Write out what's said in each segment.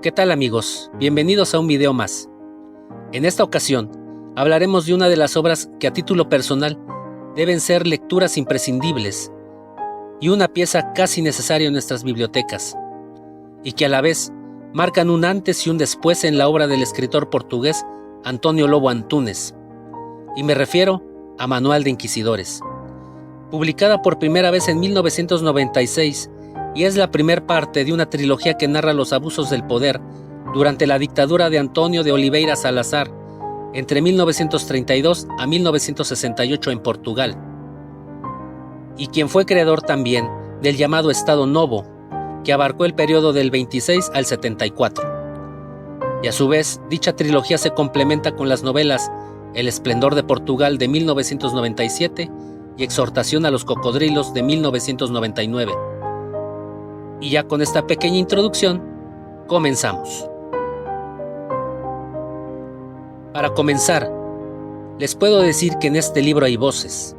¿Qué tal amigos? Bienvenidos a un video más. En esta ocasión, hablaremos de una de las obras que a título personal deben ser lecturas imprescindibles y una pieza casi necesaria en nuestras bibliotecas, y que a la vez marcan un antes y un después en la obra del escritor portugués António Lobo Antunes, y me refiero a Manual de Inquisidores, publicada por primera vez en 1996, y es la primer parte de una trilogía que narra los abusos del poder durante la dictadura de António de Oliveira Salazar, entre 1932 a 1968 en Portugal, y quien fue creador también del llamado Estado Novo, que abarcó el periodo del 26 al 74. Y a su vez, dicha trilogía se complementa con las novelas El Esplendor de Portugal de 1997 y Exhortación a los Cocodrilos de 1999. Y ya con esta pequeña introducción, comenzamos. Para comenzar, les puedo decir que en este libro hay voces,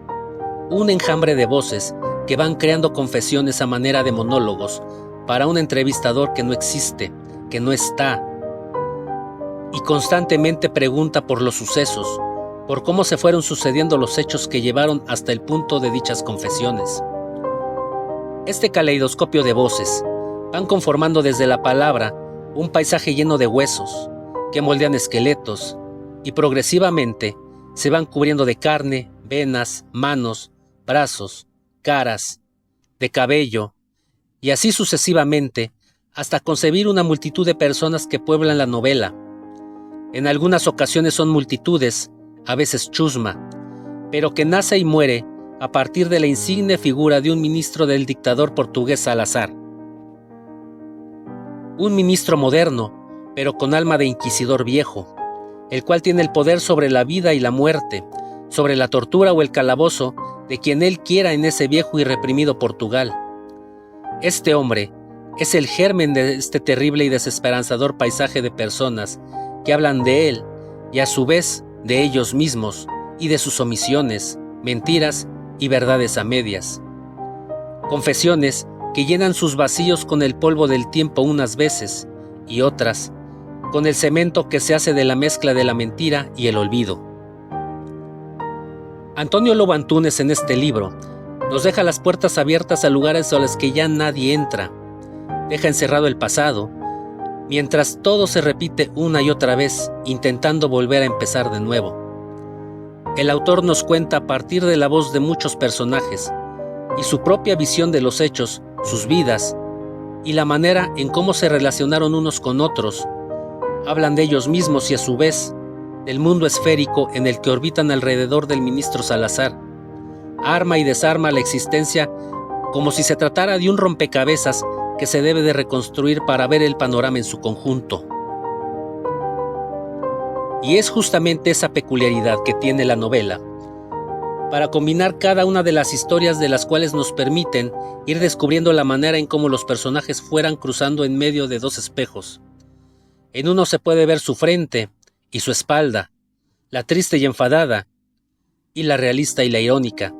un enjambre de voces que van creando confesiones a manera de monólogos para un entrevistador que no existe, que no está, y constantemente pregunta por los sucesos, por cómo se fueron sucediendo los hechos que llevaron hasta el punto de dichas confesiones. Este caleidoscopio de voces van conformando desde la palabra un paisaje lleno de huesos que moldean esqueletos y progresivamente se van cubriendo de carne, venas, manos, brazos, caras, de cabello y así sucesivamente hasta concebir una multitud de personas que pueblan la novela. En algunas ocasiones son multitudes, a veces chusma, pero que nace y muere a partir de la insigne figura de un ministro del dictador portugués Salazar. Un ministro moderno, pero con alma de inquisidor viejo, el cual tiene el poder sobre la vida y la muerte, sobre la tortura o el calabozo de quien él quiera en ese viejo y reprimido Portugal. Este hombre es el germen de este terrible y desesperanzador paisaje de personas que hablan de él y a su vez de ellos mismos y de sus omisiones, mentiras y verdades a medias. Confesiones que llenan sus vacíos con el polvo del tiempo unas veces y otras con el cemento que se hace de la mezcla de la mentira y el olvido. António Lobo Antunes en este libro nos deja las puertas abiertas a lugares a los que ya nadie entra, deja encerrado el pasado, mientras todo se repite una y otra vez, intentando volver a empezar de nuevo. El autor nos cuenta a partir de la voz de muchos personajes y su propia visión de los hechos, sus vidas y la manera en cómo se relacionaron unos con otros. Hablan de ellos mismos y a su vez del mundo esférico en el que orbitan alrededor del ministro Salazar. Arma y desarma la existencia como si se tratara de un rompecabezas que se debe de reconstruir para ver el panorama en su conjunto. Y es justamente esa peculiaridad que tiene la novela, para combinar cada una de las historias de las cuales nos permiten ir descubriendo la manera en cómo los personajes fueran cruzando en medio de dos espejos. En uno se puede ver su frente y su espalda, la triste y enfadada, y la realista y la irónica,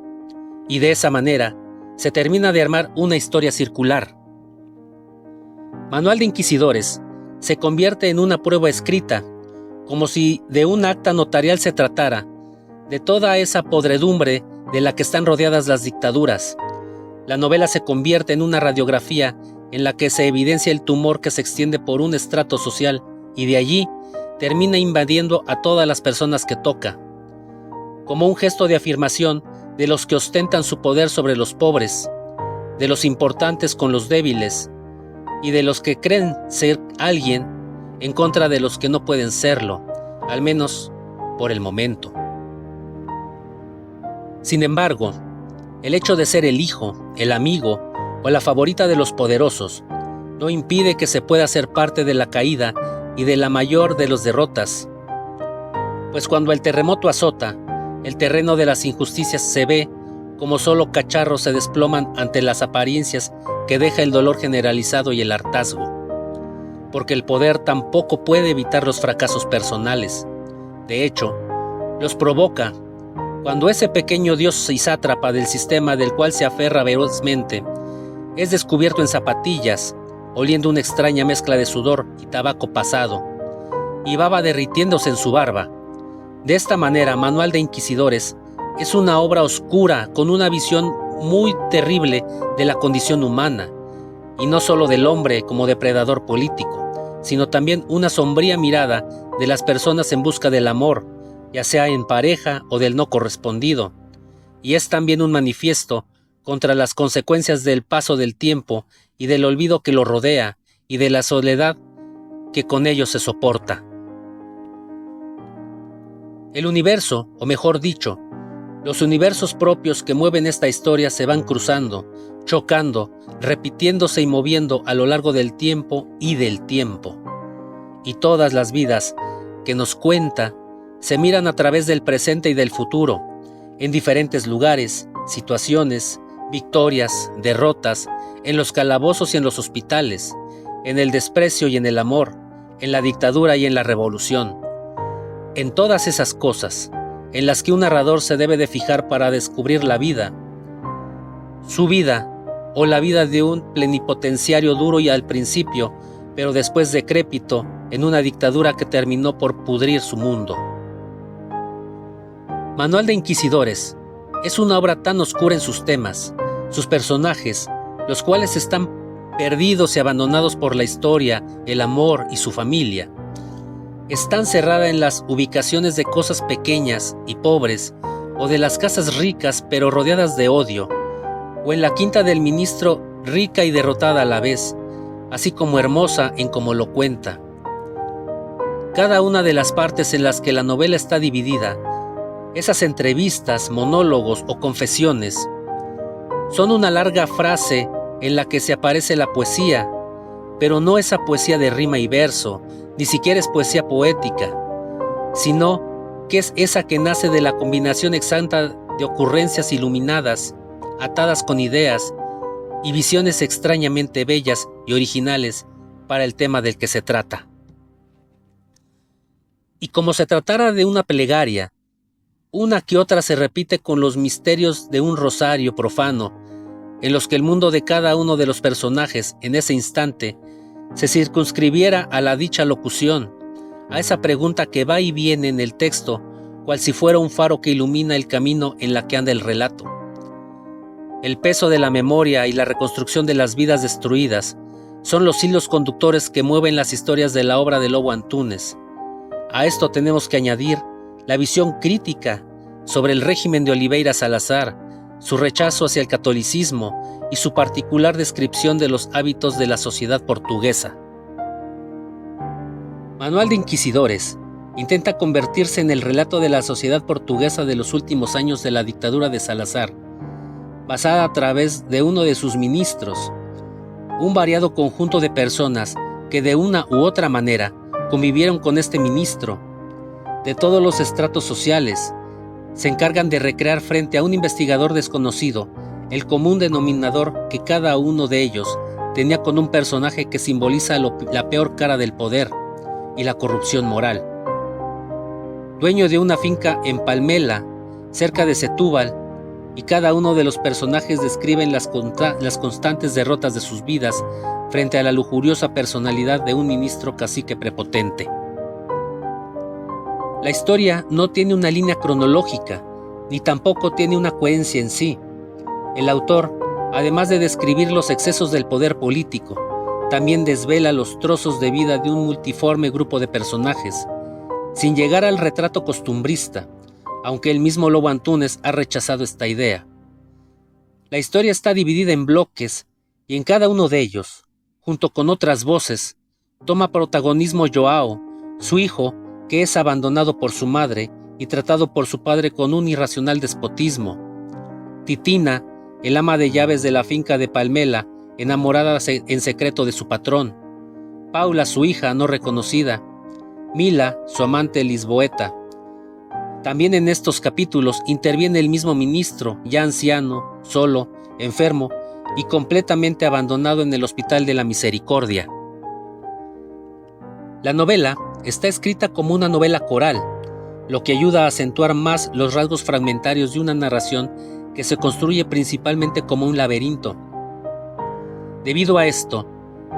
y de esa manera se termina de armar una historia circular. Manual de Inquisidores se convierte en una prueba escrita, como si de un acta notarial se tratara, de toda esa podredumbre de la que están rodeadas las dictaduras. La novela se convierte en una radiografía en la que se evidencia el tumor que se extiende por un estrato social y de allí termina invadiendo a todas las personas que toca, como un gesto de afirmación de los que ostentan su poder sobre los pobres, de los importantes con los débiles y de los que creen ser alguien en contra de los que no pueden serlo, al menos por el momento. Sin embargo, el hecho de ser el hijo, el amigo o la favorita de los poderosos no impide que se pueda ser parte de la caída y de la mayor de las derrotas, pues cuando el terremoto azota, el terreno de las injusticias se ve como solo cacharros se desploman ante las apariencias que deja el dolor generalizado y el hartazgo, porque el poder tampoco puede evitar los fracasos personales. De hecho, los provoca cuando ese pequeño dios y sátrapa del sistema del cual se aferra ferozmente es descubierto en zapatillas oliendo una extraña mezcla de sudor y tabaco pasado, y baba derritiéndose en su barba. De esta manera, Manual de Inquisidores es una obra oscura con una visión muy terrible de la condición humana, y no solo del hombre como depredador político, sino también una sombría mirada de las personas en busca del amor, ya sea en pareja o del no correspondido, y es también un manifiesto contra las consecuencias del paso del tiempo y del olvido que lo rodea y de la soledad que con ello se soporta. El universo, o mejor dicho, los universos propios que mueven esta historia se van cruzando, chocando, repitiéndose y moviendo a lo largo del tiempo y del tiempo. Y todas las vidas que nos cuenta se miran a través del presente y del futuro, en diferentes lugares, situaciones, victorias, derrotas, en los calabozos y en los hospitales, en el desprecio y en el amor, en la dictadura y en la revolución. En todas esas cosas, en las que un narrador se debe de fijar para descubrir la vida, su vida o la vida de un plenipotenciario duro y al principio, pero después decrépito en una dictadura que terminó por pudrir su mundo. Manual de Inquisidores es una obra tan oscura en sus temas, sus personajes, los cuales están perdidos y abandonados por la historia, el amor y su familia. Está encerrada en las ubicaciones de cosas pequeñas y pobres, o de las casas ricas pero rodeadas de odio, o en la quinta del ministro rica y derrotada a la vez, así como hermosa en cómo lo cuenta. Cada una de las partes en las que la novela está dividida, esas entrevistas, monólogos o confesiones, son una larga frase en la que se aparece la poesía, pero no esa poesía de rima y verso, ni siquiera es poesía poética, sino que es esa que nace de la combinación exacta de ocurrencias iluminadas, atadas con ideas y visiones extrañamente bellas y originales para el tema del que se trata. Y como se tratara de una plegaria, una que otra se repite con los misterios de un rosario profano, en los que el mundo de cada uno de los personajes en ese instante se circunscribiera a la dicha locución, a esa pregunta que va y viene en el texto, cual si fuera un faro que ilumina el camino en la que anda el relato. El peso de la memoria y la reconstrucción de las vidas destruidas son los hilos conductores que mueven las historias de la obra de Lobo Antúnez. A esto tenemos que añadir la visión crítica sobre el régimen de Oliveira Salazar, su rechazo hacia el catolicismo y su particular descripción de los hábitos de la sociedad portuguesa. Manual de Inquisidores intenta convertirse en el relato de la sociedad portuguesa de los últimos años de la dictadura de Salazar, basada a través de uno de sus ministros, un variado conjunto de personas que de una u otra manera convivieron con este ministro, de todos los estratos sociales. Se encargan de recrear frente a un investigador desconocido el común denominador que cada uno de ellos tenía con un personaje que simboliza la peor cara del poder y la corrupción moral. Dueño de una finca en Palmela, cerca de Setúbal, y cada uno de los personajes describen las constantes derrotas de sus vidas frente a la lujuriosa personalidad de un ministro cacique prepotente. La historia no tiene una línea cronológica, ni tampoco tiene una coherencia en sí. El autor, además de describir los excesos del poder político, también desvela los trozos de vida de un multiforme grupo de personajes, sin llegar al retrato costumbrista, aunque el mismo Lobo Antúnez ha rechazado esta idea. La historia está dividida en bloques, y en cada uno de ellos, junto con otras voces, toma protagonismo Joao, su hijo, que es abandonado por su madre y tratado por su padre con un irracional despotismo. Titina, el ama de llaves de la finca de Palmela, enamorada en secreto de su patrón. Paula, su hija no reconocida. Mila, su amante lisboeta. También en estos capítulos interviene el mismo ministro, ya anciano, solo, enfermo y completamente abandonado en el Hospital de la Misericordia. La novela está escrita como una novela coral, lo que ayuda a acentuar más los rasgos fragmentarios de una narración que se construye principalmente como un laberinto. Debido a esto,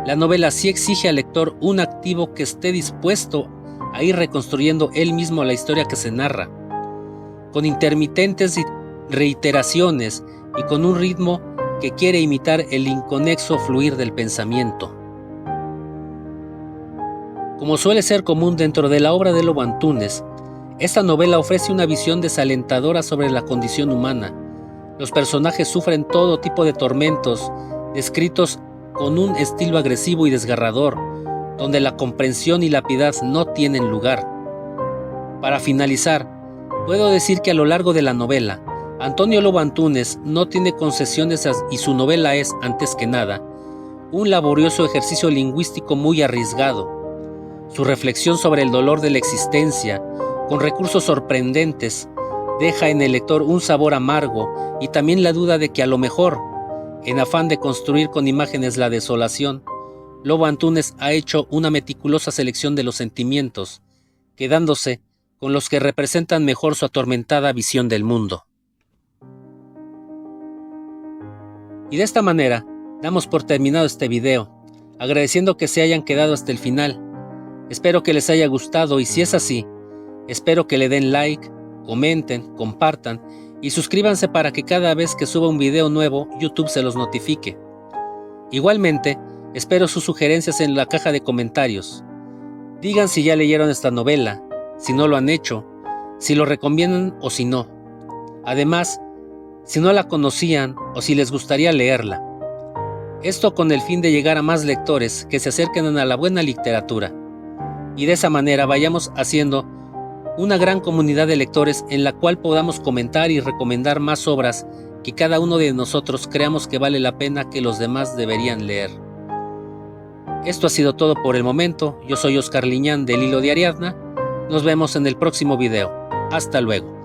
la novela sí exige al lector un activo que esté dispuesto a ir reconstruyendo él mismo la historia que se narra, con intermitentes reiteraciones y con un ritmo que quiere imitar el inconexo fluir del pensamiento. Como suele ser común dentro de la obra de Lobo Antunes, esta novela ofrece una visión desalentadora sobre la condición humana. Los personajes sufren todo tipo de tormentos, descritos con un estilo agresivo y desgarrador, donde la comprensión y la piedad no tienen lugar. Para finalizar, puedo decir que a lo largo de la novela, Antonio Lobo Antunes no tiene concesiones y su novela es, antes que nada, un laborioso ejercicio lingüístico muy arriesgado. Su reflexión sobre el dolor de la existencia, con recursos sorprendentes, deja en el lector un sabor amargo y también la duda de que a lo mejor, en afán de construir con imágenes la desolación, Lobo Antunes ha hecho una meticulosa selección de los sentimientos, quedándose con los que representan mejor su atormentada visión del mundo. Y de esta manera, damos por terminado este video, agradeciendo que se hayan quedado hasta el final. Espero que les haya gustado y si es así, espero que le den like, comenten, compartan y suscríbanse para que cada vez que suba un video nuevo, YouTube se los notifique. Igualmente, espero sus sugerencias en la caja de comentarios. Digan si ya leyeron esta novela, si no lo han hecho, si lo recomiendan o si no. Además, si no la conocían o si les gustaría leerla. Esto con el fin de llegar a más lectores que se acerquen a la buena literatura. Y de esa manera vayamos haciendo una gran comunidad de lectores en la cual podamos comentar y recomendar más obras que cada uno de nosotros creamos que vale la pena que los demás deberían leer. Esto ha sido todo por el momento. Yo soy Oscar Liñán del Hilo de Ariadna. Nos vemos en el próximo video. Hasta luego.